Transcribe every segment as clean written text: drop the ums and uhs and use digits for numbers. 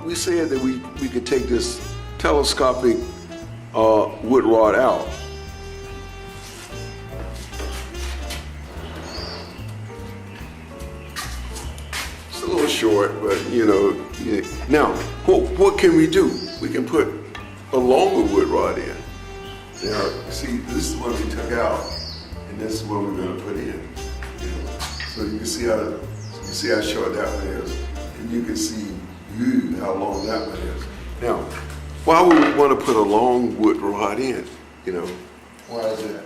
we said that we could take this telescopic wood rod out. It's a little short, but you know. Yeah. Now, what can we do? We can put a longer wood rod in. Now, see, this is what we took out, and this is what we're going to put in. You know? So you can see how short that one is, and you can see how long that one is. Now, why would we want to put a long wood rod in? You know, why is that?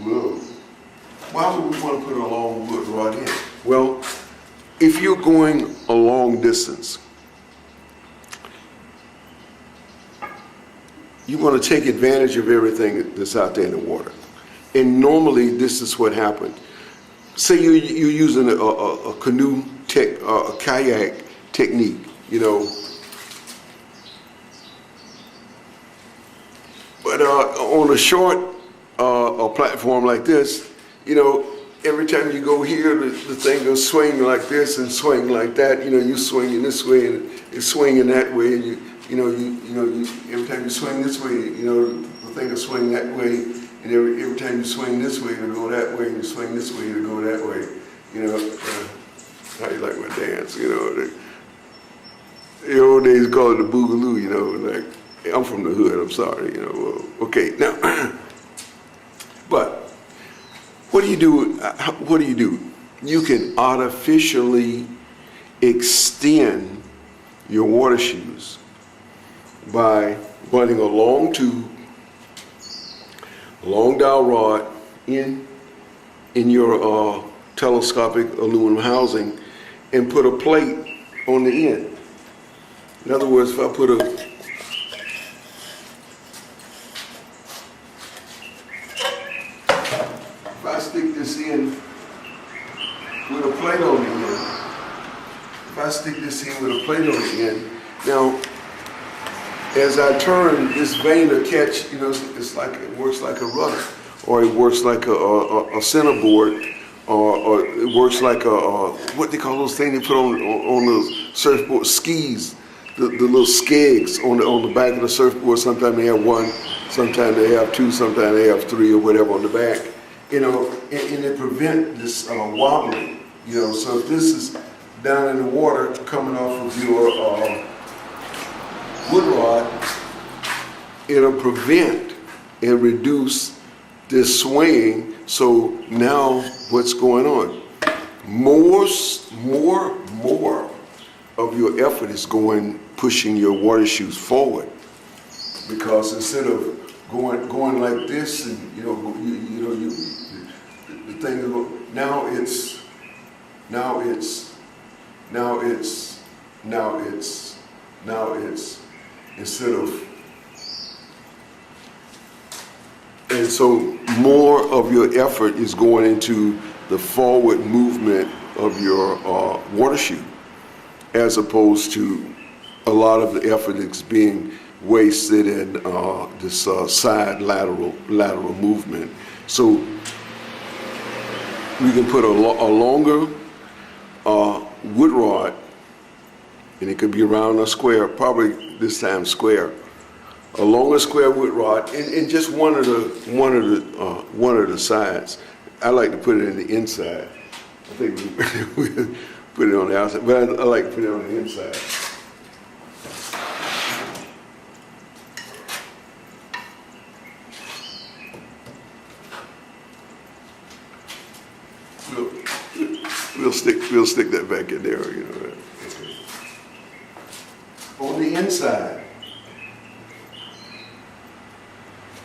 Whoa. Why would we want to put a long wood rod in? Well, if you're going a long distance, you want to take advantage of everything that's out there in the water. And normally this is what happens. Say you're using a canoe, a kayak technique, you know. But on a short a platform like this, you know, every time you go here, the thing goes swing like this and swing like that. You know, you swinging this way and it's swinging that way, and every time you swing this way, you know, the thing will swing that way, and every time you swing this way, it'll go that way, and you swing this way, it'll go that way. You know, how you like my dance? You know, the old days called it the boogaloo. You know, like I'm from the hood. I'm sorry. You know, well, okay now, but. What do you do? What do you do? You can artificially extend your water shoes by running a long tube, a long dowel rod in your telescopic aluminum housing, and put a plate on the end. In other words, if I put stick this in with a plate on the end. If I stick this in with a plate on the end, now as I turn, this vane will catch, you know, it's like it works like a rudder, or it works like a centerboard, or it works like what they call those things they put on the surfboard, skis, the little skegs on the back of the surfboard. Sometimes they have one, sometimes they have two, sometimes they have three or whatever on the back. You know, and it prevent this wobbling. You know, so if this is down in the water coming off of your wood rod, it'll prevent and reduce this swaying. So now what's going on? More of your effort is pushing your water shoes forward, because instead of going like this, and the thing now it's instead of, and so more of your effort is going into the forward movement of your water shoe, as opposed to a lot of the effort that's being wasted in this side lateral movement. So we can put a longer wood rod, and it could be round or square, probably this time square. A longer square wood rod, and just one of the sides. I like to put it in the inside. I think we put it on the outside, but I like to put it on the inside. We'll stick that back in there, you know. Okay. On the inside,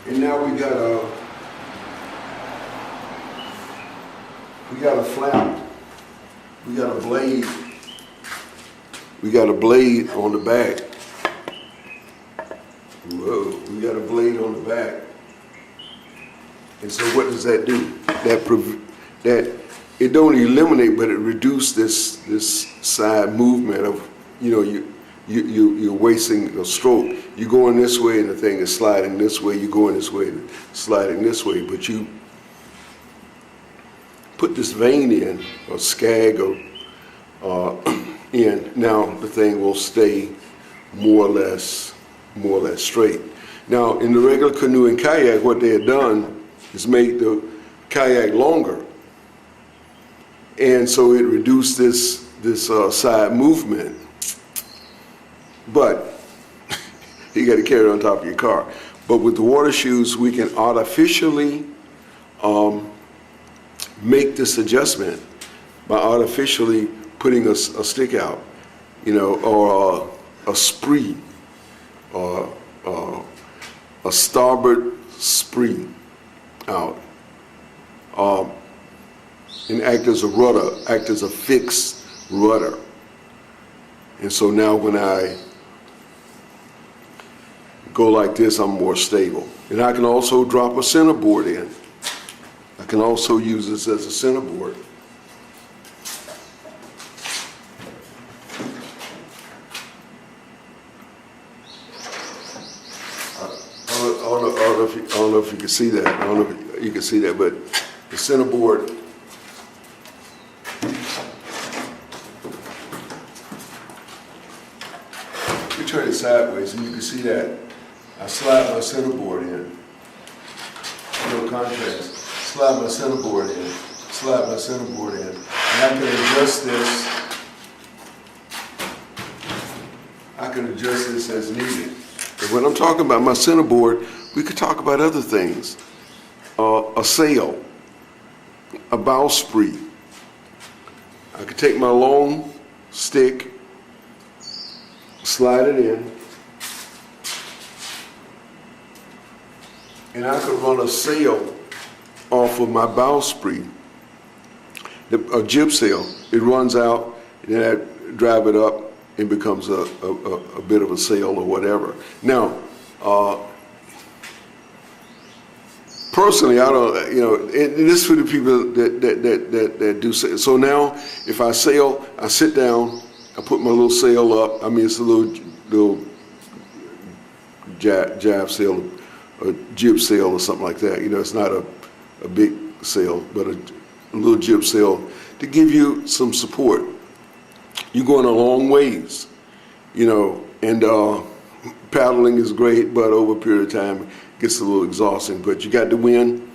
and now we got a flap, we got a blade, on the back. Whoa, we got a blade on the back. And so what does that do? That it don't eliminate, but it reduces this side movement of, you know, you're wasting a stroke. You're going this way and the thing is sliding this way. You're going this way and sliding this way. But put this vane in, or skag, or in, now the thing will stay more or less straight. Now, in the regular canoe and kayak, what they had done is make the kayak longer, and so it reduced this side movement. But you got to carry it on top of your car. But with the water shoes, we can artificially make this adjustment by artificially putting a stick out, or a spree, or a starboard spree out, and act as a rudder, act as a fixed rudder. And so now when I go like this, I'm more stable. And I can also drop a centerboard in. I can also use this as a centerboard. I don't know if you can see that. I don't know if you can see that, but the centerboard, you turn it sideways and you can see that. I slide my centerboard in. No contrast. Slide my centerboard in. Slide my centerboard in. And I can adjust this. I can adjust this as needed. And when I'm talking about my centerboard, we could talk about other things. A sail, a bowsprit. I could take my long stick, slide it in, and I could run a sail off of my bowsprit, a jib sail. It runs out, and then I drive it up and becomes a bit of a sail or whatever. Now, personally, I don't, and this is for the people that do sail. So now, if I sail, I sit down, I put my little sail up. I mean, it's a little jive sail, a jib sail or something like that. It's not a big sail, but a little jib sail to give you some support. You're going a long ways, and paddling is great, but over a period of time, it gets a little exhausting. But you got the wind,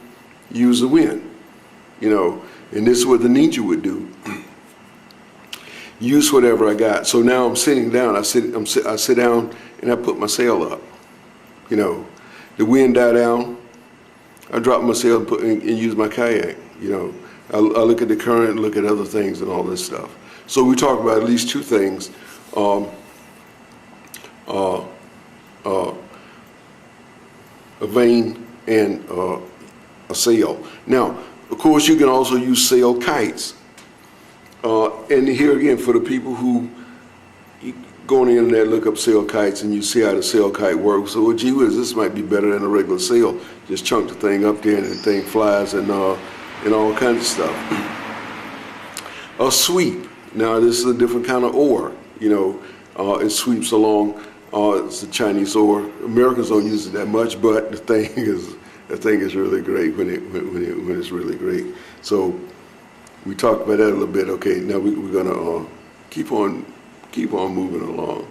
use the wind, and this is what the ninja would do. Use whatever I got. So now I'm sitting down. I sit down and I put my sail up. The wind die down. I drop my sail and use my kayak. I look at the current, look at other things, and all this stuff. So we talk about at least two things: a vane and a sail. Now, of course, you can also use sail kites. And here again, for the people who go on the internet, look up sail kites, and you see how the sail kite works. So, well, gee whiz, this might be better than a regular sail. Just chunk the thing up there, and the thing flies, and all kinds of stuff. A sweep. Now, this is a different kind of oar. It sweeps along. It's a Chinese oar. Americans don't use it that much, but the thing is really great when it's really great. So we talked about that a little bit. Okay, now we're gonna keep on moving along.